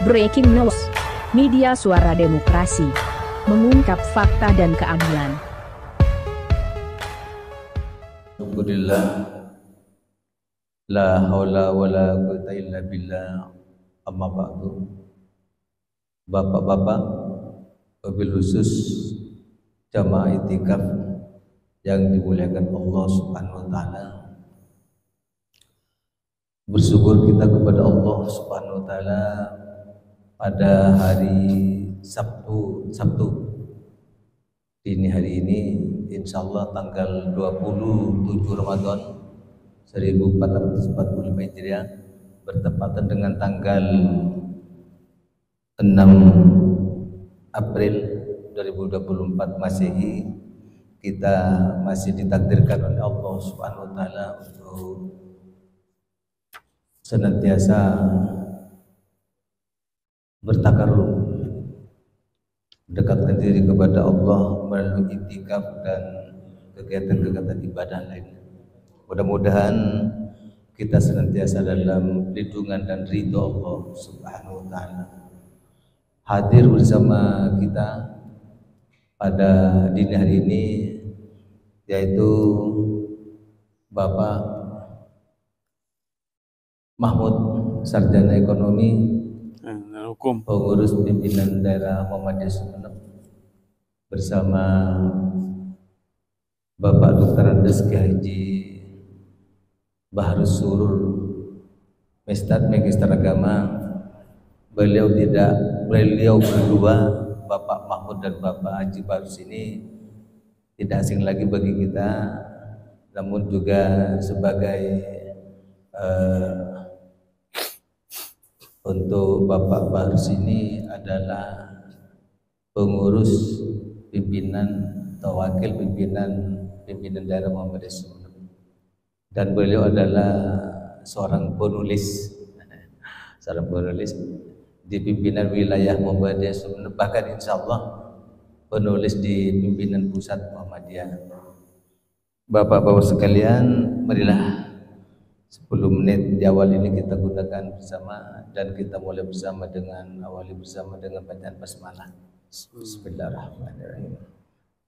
Breaking News, media suara demokrasi, mengungkap fakta dan keadilan. Alhamdulillah, la haula wala quwwata illa billah. Amma ba'du. Bapak-bapak, wabil khusus jamaah itikaf yang dimuliakan Allah Subhanahu wa taala. Bersyukur kita kepada Allah Subhanahu wa taala pada hari Sabtu dini hari ini, insyaallah tanggal 27 Ramadan 1445 Hijriah, bertepatan dengan tanggal 6 April 2024 Masehi. Kita masih ditakdirkan oleh Allah Subhanahu wa taala untuk senantiasa bertakarruf, mendekatkan diri kepada Allah melalui itikaf dan kegiatan-kegiatan ibadah lainnya. Mudah-mudahan kita senantiasa dalam lindungan dan ridho Allah Subhanahu wa taala. Hadir bersama kita pada dini hari ini yaitu Bapak Mahmud, sarjana ekonomi, pengurus pimpinan daerah Muhammadiyah Sumeneb, bersama Bapak Dr. Andes Kiai Haji Baharus Surur, Magister Agama. Beliau berdua, Bapak Mahmud dan Bapak Haji Baharus ini tidak asing lagi bagi kita, namun juga sebagai untuk Bapak Baharus ini adalah pengurus pimpinan atau wakil pimpinan daerah Muhammadiyah Sumeneb, dan beliau adalah seorang penulis di pimpinan wilayah Muhammadiyah Sumeneb, bahkan insyaallah penulis di pimpinan pusat Muhammadiyah. Bapak-bapak sekalian, marilah 10 menit di awal ini kita gunakan bersama, dan kita mulai awali bersama dengan bacaan basmalah. Bismillahirrahmanirrahim.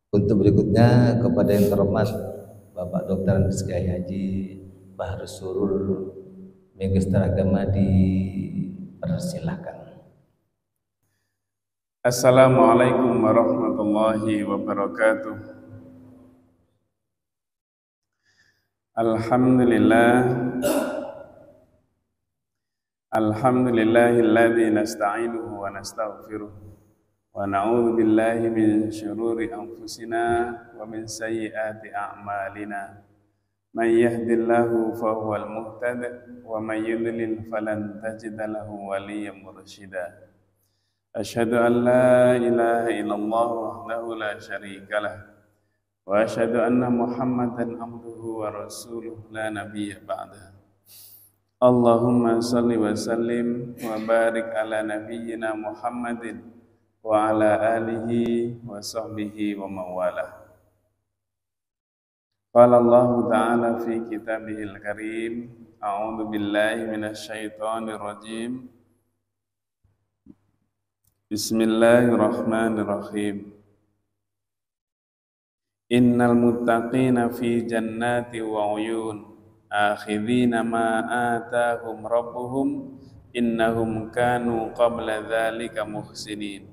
Untuk berikutnya kepada yang terhormat Bapak Dr. Andes Kiai Haji Baharus Surur, Magister Agama, dipersilahkan. Assalamualaikum warahmatullahi wabarakatuh. Alhamdulillahilladzi nasta'inuhu wa nastaghfiruh wa na'udzu billahi min syururi anfusina wa min sayyiati a'malina. May yahdihillahu fahuwal muhtad wa may yudlil falan tajida lahu waliyyan mursyida. Asyhadu an la ilaha illallah wahdahu la syarikalah wa asyhadu anna Muhammadan abduhu wa rasuluh la nabiyya ba'dah. Allahumma salli wa sallim wa barik ala nabiyyina Muhammadin wa ala alihi wa sahbihi wa mawalah. Qala Allah ta'ala fi kitabihil karim, a'udzu billahi minasy syaithanir rajim. Bismillahirrahmanirrahim. Innal muttaqina fi jannati wa uyun, akhidhina ma atahum rabbuhum, innahum kanu qabla dzalika muhsinin.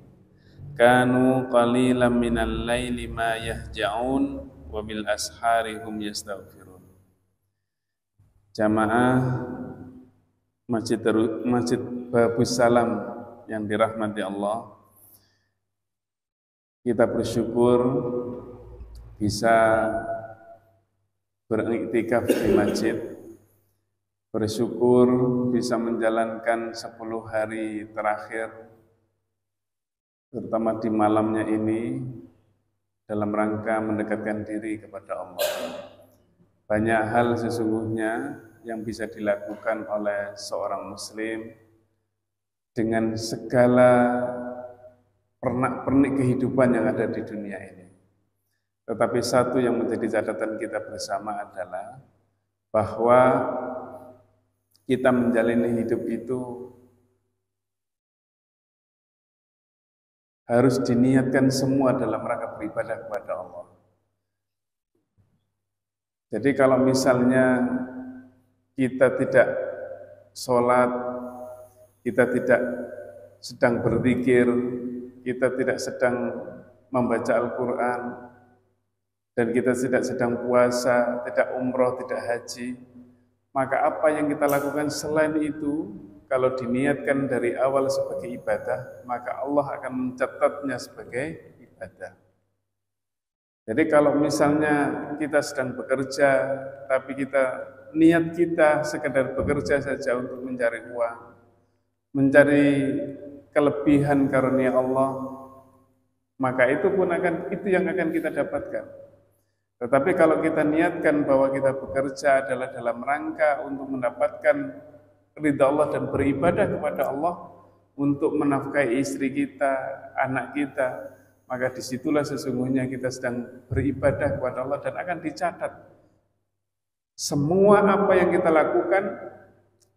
Kanu qalilan minal laili ma yahja'un wa bil ashari hum yastaghfirun. Jamaah Masjid Babus Salam yang dirahmati Allah, kita bersyukur bisa beriktikaf di masjid, bersyukur bisa menjalankan 10 hari terakhir, terutama di malamnya ini, dalam rangka mendekatkan diri kepada Allah. Banyak hal sesungguhnya yang bisa dilakukan oleh seorang muslim dengan segala pernak-pernik kehidupan yang ada di dunia ini. Tetapi satu yang menjadi catatan kita bersama adalah bahwa kita menjalani hidup itu harus diniatkan semua dalam rangka beribadah kepada Allah. Jadi kalau misalnya kita tidak sholat, kita tidak sedang berzikir, kita tidak sedang membaca Al-Quran, dan kita tidak sedang puasa, tidak umroh, tidak haji, maka apa yang kita lakukan selain itu, kalau diniatkan dari awal sebagai ibadah, maka Allah akan mencatatnya sebagai ibadah. Jadi kalau misalnya kita sedang bekerja, tapi niat kita sekedar bekerja saja untuk mencari uang, mencari kelebihan karunia Allah, maka itu yang akan kita dapatkan. Tetapi kalau kita niatkan bahwa kita bekerja adalah dalam rangka untuk mendapatkan ridha Allah dan beribadah kepada Allah, untuk menafkahi istri kita, anak kita, maka disitulah sesungguhnya kita sedang beribadah kepada Allah dan akan dicatat. Semua apa yang kita lakukan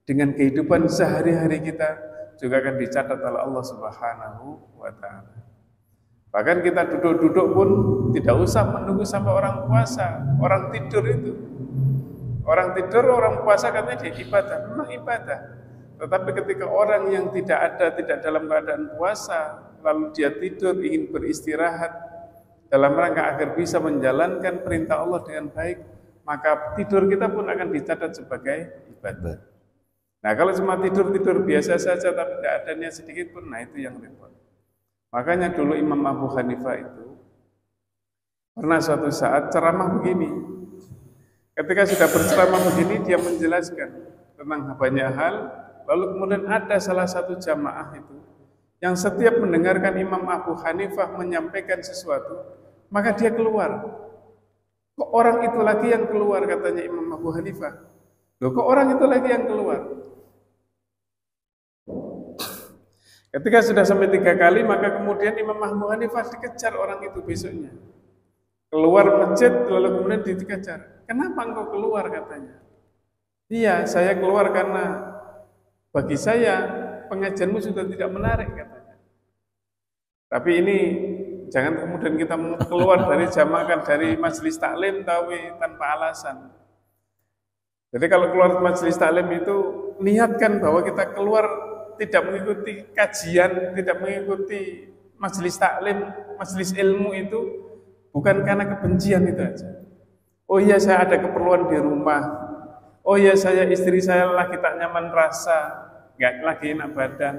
dengan kehidupan sehari-hari kita juga akan dicatat oleh Allah Subhanahu wa Ta'ala. Bahkan kita duduk-duduk pun tidak usah menunggu sampai orang puasa, orang tidur itu. Orang tidur, orang puasa katanya dia ibadah, memang ibadah. Tetapi ketika orang yang tidak dalam keadaan puasa, lalu dia tidur ingin beristirahat dalam rangka agar bisa menjalankan perintah Allah dengan baik, maka tidur kita pun akan dicatat sebagai ibadah. Nah, kalau cuma tidur biasa saja tapi tidak ada niat sedikit pun, nah itu yang repot. Makanya dulu Imam Abu Hanifah itu pernah suatu saat ceramah begini. Ketika sudah berceramah begini, dia menjelaskan tentang banyak hal. Lalu kemudian ada salah satu jamaah itu yang setiap mendengarkan Imam Abu Hanifah menyampaikan sesuatu, maka dia keluar. Kok orang itu lagi yang keluar, katanya Imam Abu Hanifah. Loh, kok orang itu lagi yang keluar? Ketika sudah sampai 3 kali, maka kemudian Imam Abu Hanifah dikejar orang itu besoknya. Keluar masjid, lalu kemudian dikejar. Kenapa engkau keluar, katanya? Iya, saya keluar karena bagi saya pengajianmu sudah tidak menarik, katanya. Tapi ini jangan kemudian kita keluar dari jamaah, dari majelis taklim tapi tanpa alasan. Jadi kalau keluar majelis taklim itu niatkan bahwa kita keluar tidak mengikuti kajian, tidak mengikuti majelis taklim, majelis ilmu itu bukan karena kebencian itu aja. Oh iya, saya ada keperluan di rumah. Oh iya, istri saya lagi tak nyaman rasa, nggak lagi enak badan.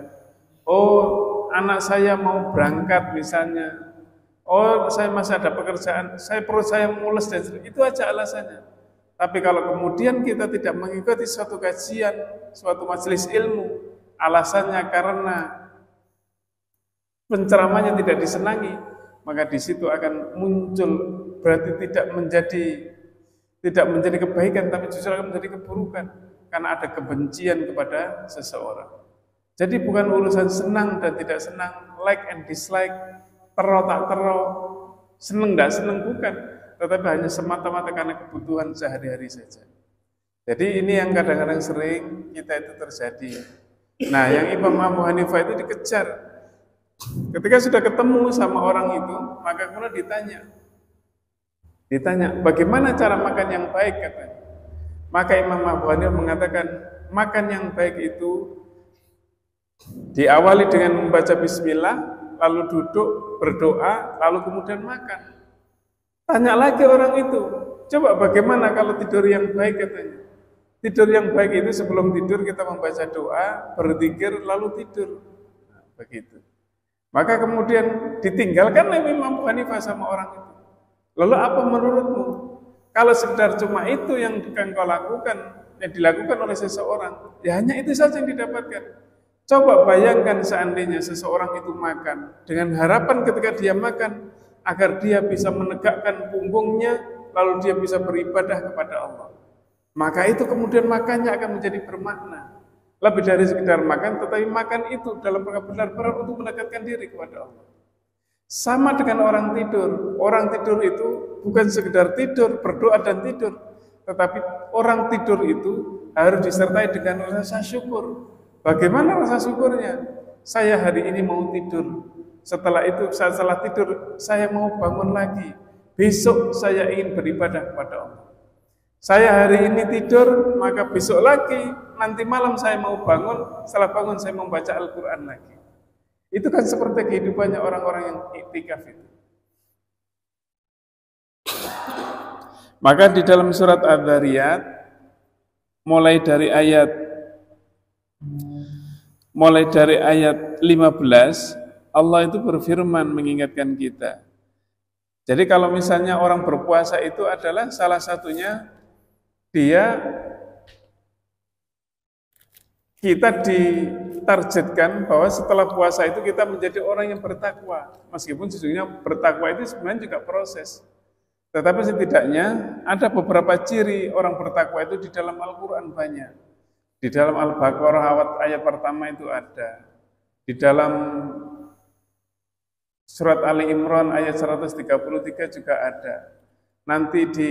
Oh, anak saya mau berangkat misalnya. Oh, saya masih ada pekerjaan, perut saya mules dan itu aja alasannya. Tapi kalau kemudian kita tidak mengikuti suatu kajian, suatu majelis ilmu, alasannya karena penceramahnya tidak disenangi, maka di situ akan muncul, berarti tidak menjadi kebaikan, tapi justru akan menjadi keburukan karena ada kebencian kepada seseorang. Jadi bukan urusan senang dan tidak senang, like and dislike, tero tak tero, senang tidak senang, bukan, tetapi hanya semata-mata karena kebutuhan sehari-hari saja. Jadi ini yang kadang-kadang sering kita itu terjadi. Nah, yang Imam Abu Hanifah itu dikejar. Ketika sudah ketemu sama orang itu, maka kemudian ditanya, bagaimana cara makan yang baik, katanya. Maka Imam Abu Hanifah mengatakan, makan yang baik itu diawali dengan membaca bismillah, lalu duduk, berdoa, lalu kemudian makan. Tanya lagi orang itu, coba bagaimana kalau tidur yang baik, katanya. Tidur yang baik itu sebelum tidur kita membaca doa, berzikir, lalu tidur. Nah, begitu. Maka kemudian ditinggalkan oleh Imam Abu Hanifah sama orang itu. Lalu apa menurutmu? Kalau sekedar cuma itu yang kau lakukan, yang dilakukan oleh seseorang, ya hanya itu saja yang didapatkan. Coba bayangkan seandainya seseorang itu makan dengan harapan ketika dia makan agar dia bisa menegakkan punggungnya, lalu dia bisa beribadah kepada Allah. Maka itu kemudian makannya akan menjadi bermakna. Lebih dari sekedar makan, tetapi makan itu dalam rangka benar-benar untuk mendekatkan diri kepada Allah. Sama dengan orang tidur. Orang tidur itu bukan sekedar tidur, berdoa dan tidur, tetapi orang tidur itu harus disertai dengan rasa syukur. Bagaimana rasa syukurnya? Saya hari ini mau tidur, Setelah itu setelah tidur saya mau bangun lagi. Besok saya ingin beribadah kepada Allah. Saya hari ini tidur, maka besok lagi, nanti malam saya mau bangun, setelah bangun saya membaca Al-Quran lagi. Itu kan seperti kehidupannya orang-orang yang iktikaf itu. Maka di dalam surat Adz-Dzariyat, mulai dari ayat 15, Allah itu berfirman mengingatkan kita. Jadi kalau misalnya orang berpuasa itu adalah salah satunya kita ditargetkan bahwa setelah puasa itu kita menjadi orang yang bertakwa. Meskipun sesungguhnya bertakwa itu sebenarnya juga proses. Tetapi setidaknya ada beberapa ciri orang bertakwa itu di dalam Al-Quran banyak. Di dalam Al-Baqarah ayat pertama itu ada. Di dalam surat Ali Imran ayat 133 juga ada. Nanti di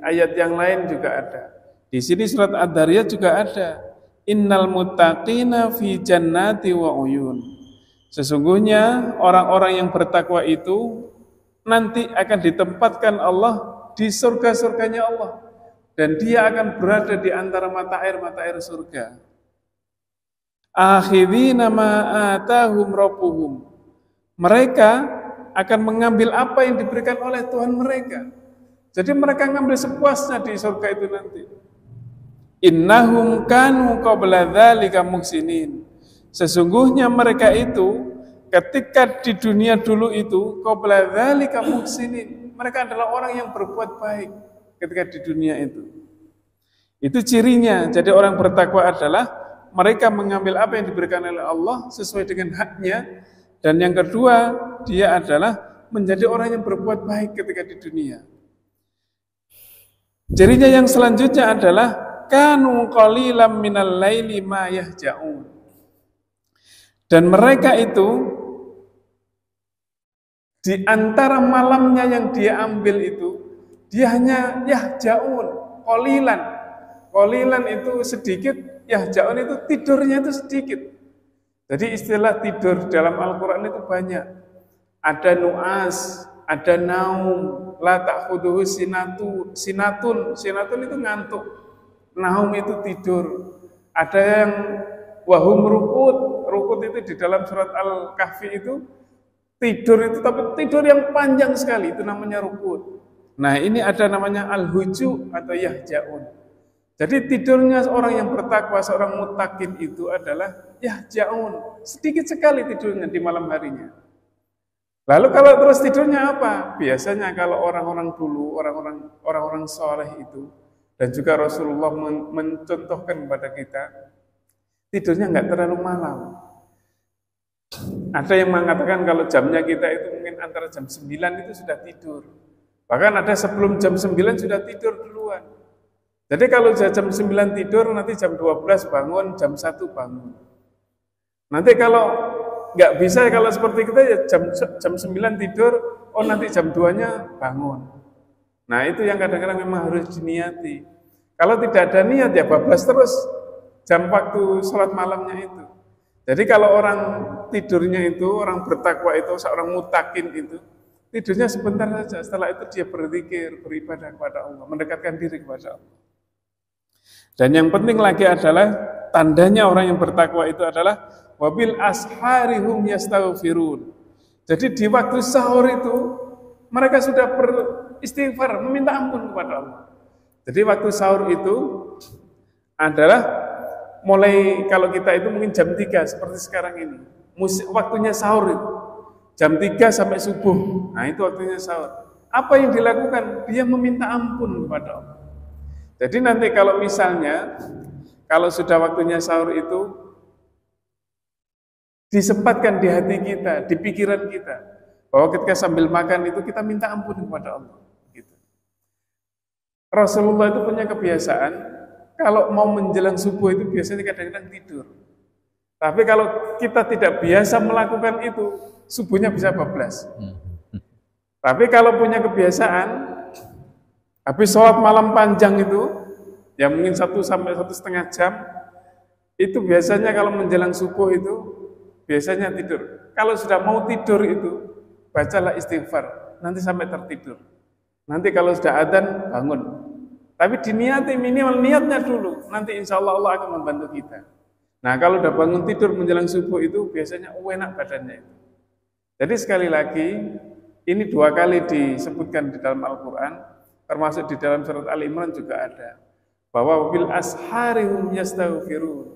ayat yang lain juga ada. Di sini surat Ad-Dzariyat juga ada. Innal muttaqina fi jannati wa uyun. Sesungguhnya orang-orang yang bertakwa itu nanti akan ditempatkan Allah di surga-surganya Allah. Dan dia akan berada di antara mata air surga. Akhidhina ma atahum rabbuhum. Mereka akan mengambil apa yang diberikan oleh Tuhan mereka. Jadi mereka ngambil sepuasnya di surga itu nanti. Innahum kanu qabla dzalika muhsinin. Sesungguhnya mereka itu ketika di dunia dulu itu qabla dzalika muhsinin. Mereka adalah orang yang berbuat baik ketika di dunia itu. Itu cirinya. Jadi orang bertakwa adalah mereka mengambil apa yang diberikan oleh Allah sesuai dengan haknya. Dan yang kedua, dia adalah menjadi orang yang berbuat baik ketika di dunia. Cirinya yang selanjutnya adalah kanu qalilan minal laili ma yahja'un. Dan mereka itu di antara malamnya yang dia ambil itu, dia hanya yahja'un, qalilan. Qalilan itu sedikit, yahja'un itu tidurnya itu sedikit. Jadi istilah tidur dalam Al-Quran itu banyak. Ada nu'as, ada naum, la ta'khuduhu sinatun. Sinatun itu ngantuk. Naum itu tidur. Ada yang wahum rukut. Rukut itu di dalam surat Al-Kahfi itu tidur itu, tapi tidur yang panjang sekali. Itu namanya rukut. Nah ini ada namanya al-huju atau yahja'un. Jadi tidurnya orang yang bertakwa, seorang muttaqin itu adalah yahja'un, sedikit sekali tidurnya di malam harinya. Lalu kalau terus tidurnya apa? Biasanya kalau orang-orang dulu, orang-orang soleh itu, dan juga Rasulullah mencontohkan kepada kita, tidurnya nggak terlalu malam. Ada yang mengatakan kalau jamnya kita itu mungkin antara jam 9 itu sudah tidur. Bahkan ada sebelum jam 9 sudah tidur duluan. Jadi kalau jam 9 tidur, nanti jam 12 bangun, jam 1 bangun. Nanti kalau nggak bisa, kalau seperti kita ya jam 9 tidur, oh nanti jam 2-nya bangun. Nah itu yang kadang-kadang memang harus diniati. Kalau tidak ada niat ya bablas terus jam waktu sholat malamnya itu. Jadi kalau orang tidurnya itu, orang bertakwa itu, seorang mutakin itu, tidurnya sebentar saja, setelah itu dia berzikir, beribadah kepada Allah, mendekatkan diri kepada Allah. Dan yang penting lagi adalah tandanya orang yang bertakwa itu adalah wabil asharihum yastaghfirun. Jadi di waktu sahur itu mereka sudah beristighfar, meminta ampun kepada Allah. Jadi waktu sahur itu adalah mulai kalau kita itu mungkin jam 3 seperti sekarang ini. Waktunya sahur itu jam 3 sampai subuh. Nah, itu waktunya sahur. Apa yang dilakukan? Dia meminta ampun kepada Allah. Jadi nanti kalau misalnya, kalau sudah waktunya sahur itu, disempatkan di hati kita, di pikiran kita, bahwa ketika sambil makan itu kita minta ampun kepada Allah. Gitu. Rasulullah itu punya kebiasaan, kalau mau menjelang subuh itu biasanya kadang-kadang tidur. Tapi kalau kita tidak biasa melakukan itu, subuhnya bisa bablas. Tapi kalau punya kebiasaan, habis sholat malam panjang itu, ya mungkin 1 sampai 1,5 jam, itu biasanya kalau menjelang subuh itu, biasanya tidur. kalau sudah mau tidur itu bacalah istighfar, nanti sampai tertidur. Nanti kalau sudah adzan bangun. Tapi diniati minimal niatnya dulu, nanti insya Allah Allah akan membantu kita. Nah kalau udah bangun tidur menjelang subuh itu biasanya enak badannya itu. Jadi sekali lagi, ini 2 kali disebutkan di dalam Al-Quran, termasuk di dalam surat Al-Imran juga ada, bahwa bil asharihum yastaghfirun.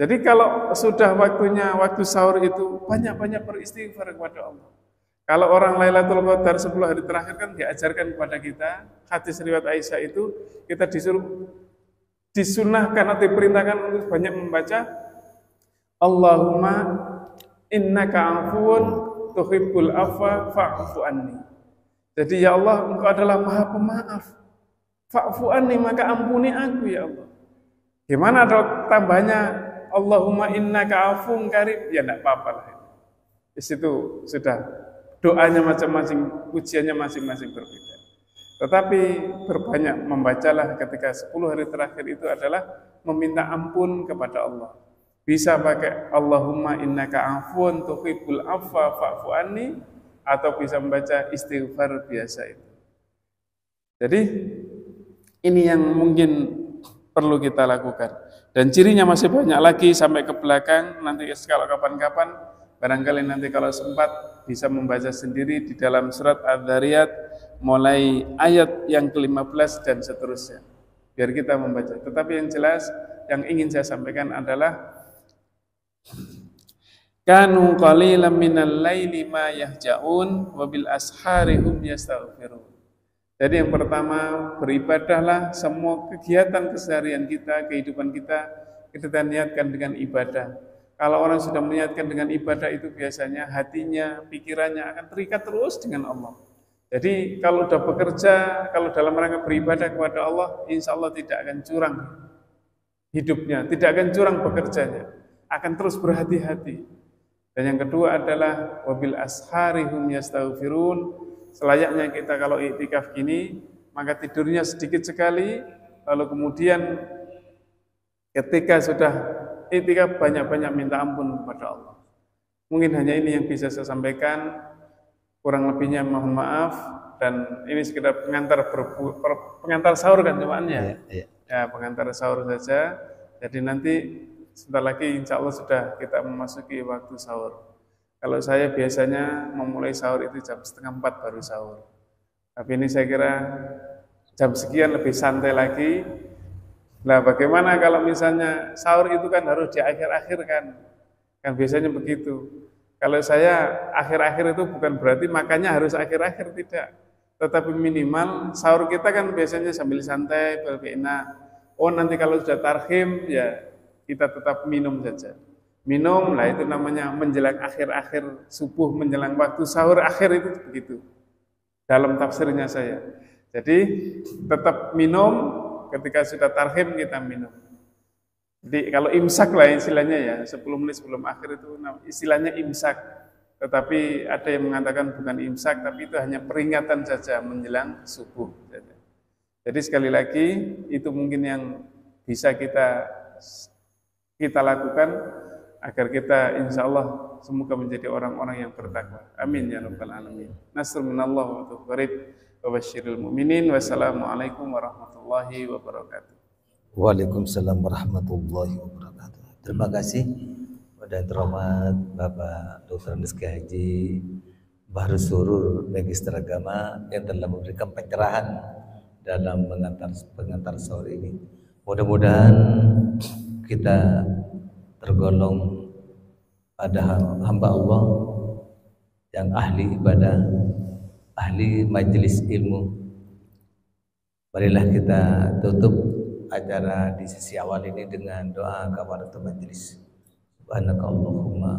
Jadi kalau sudah waktunya waktu sahur itu banyak-banyak beristighfar kepada Allah. Kalau orang Lailatul Qadar 10 hari terakhir kan diajarkan kepada kita, hadis riwayat Aisyah itu kita disunahkan atau diperintahkan untuk banyak membaca Allahumma innaka afuwun tuhibbul afwa fa'fu anni. Jadi ya Allah, Engkau adalah Maha Pemaaf. Fa'fu anni, maka ampuni aku ya Allah. Gimana ada tambahnya Allahumma innaka afuwun karim? Ya enggak apa-apa lah. Di situ sudah doanya masing-masing, ujiannya masing-masing berbeda. Tetapi berbanyak membacalah ketika 10 hari terakhir itu adalah meminta ampun kepada Allah. Bisa pakai Allahumma innaka afuwun tuhibbul afwa fa'fu anni, atau bisa membaca istighfar biasa itu. Jadi ini yang mungkin perlu kita lakukan. Dan cirinya masih banyak lagi sampai ke belakang. Nanti kalau kapan-kapan, barangkali nanti kalau sempat bisa membaca sendiri di dalam surat Adz-Dzariyat mulai ayat yang ke-15 dan seterusnya. Biar kita membaca. Tetapi yang jelas yang ingin saya sampaikan adalah kanu qalilan minal laili ma yahja'un wa bil ashari hum yastaghfirun. Jadi yang pertama, beribadahlah, semua kegiatan keseharian kita, kehidupan kita niatkan dengan ibadah. Kalau orang sudah meniatkan dengan ibadah itu biasanya hatinya, pikirannya akan terikat terus dengan Allah. Jadi kalau sudah bekerja, kalau dalam rangka beribadah kepada Allah, insya Allah tidak akan curang hidupnya, tidak akan curang bekerjanya, akan terus berhati-hati. Dan yang kedua adalah wabil asharihum yastaghfirun. Selayaknya kita kalau iktikaf gini, maka tidurnya sedikit sekali, lalu kemudian ketika sudah iktikaf banyak-banyak minta ampun kepada Allah. Mungkin hanya ini yang bisa saya sampaikan, kurang lebihnya mohon maaf, dan ini sekedar pengantar sahur kan cumannya. Ya, pengantar sahur saja. Jadi nanti sebentar lagi insya Allah sudah kita memasuki waktu sahur. Kalau saya biasanya memulai sahur itu jam 3:30 baru sahur. Tapi ini saya kira jam sekian lebih santai lagi. Nah, bagaimana kalau misalnya sahur itu kan harus di akhir-akhir kan biasanya begitu. Kalau saya akhir-akhir itu bukan berarti makannya harus akhir-akhir, tidak. Tetapi minimal sahur kita kan biasanya sambil santai, lebih enak. Oh nanti kalau sudah tarhim ya kita tetap minum saja. Minum lah itu namanya menjelang akhir-akhir subuh, menjelang waktu sahur akhir itu begitu. Dalam tafsirnya saya. Jadi tetap minum. Ketika sudah tarhim kita minum. Jadi kalau imsak lah istilahnya ya, 10 menit sebelum akhir itu istilahnya imsak. Tetapi ada yang mengatakan bukan imsak, tapi itu hanya peringatan saja menjelang subuh. Jadi sekali lagi itu mungkin yang bisa kita lakukan agar kita insya Allah semoga menjadi orang-orang yang bertakwa. Amin ya rabbal alamin. Nasrun minallah wa tawfiq. Wabasyiril mu'minin. Wassalamualaikum warahmatullahi wabarakatuh. Waalaikumsalam warahmatullahi wabarakatuh. Terima kasih pada terhormat Bapak Dr. Rizky Haji Bahrul Surur, Magister Agama, yang telah memberikan pencerahan dalam pengantar sahur ini. Mudah-mudahan kita tergolong pada hamba Allah yang ahli ibadah, ahli majelis ilmu. Marilah kita tutup acara di sisi awal ini dengan doa kafaratul majelis. Subhanakallahumma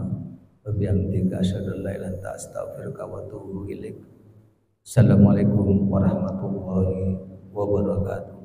wa bihamdika asyhadu an la ilaha illa anta astaghfiruka wa atubu ilaik. Assalamualaikum warahmatullahi wabarakatuh.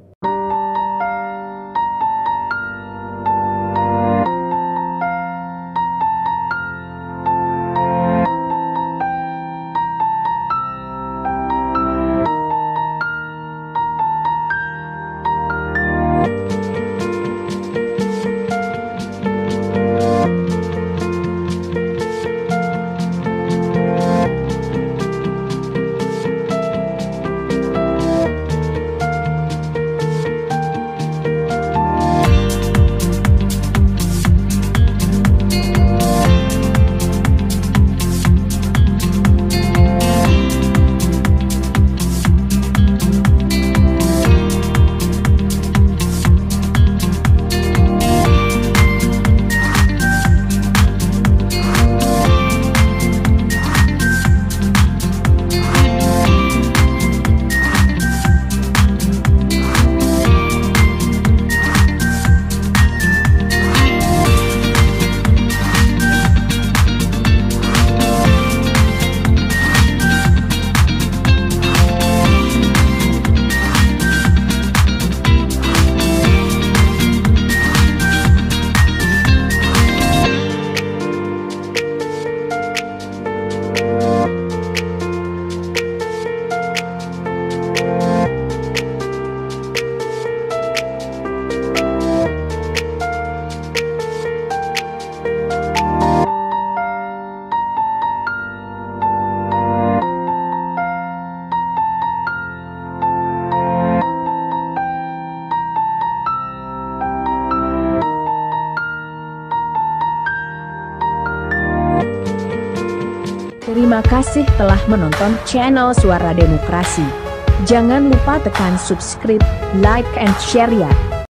Terima kasih telah menonton channel Suara Demokrasi. Jangan lupa tekan subscribe, like and share ya.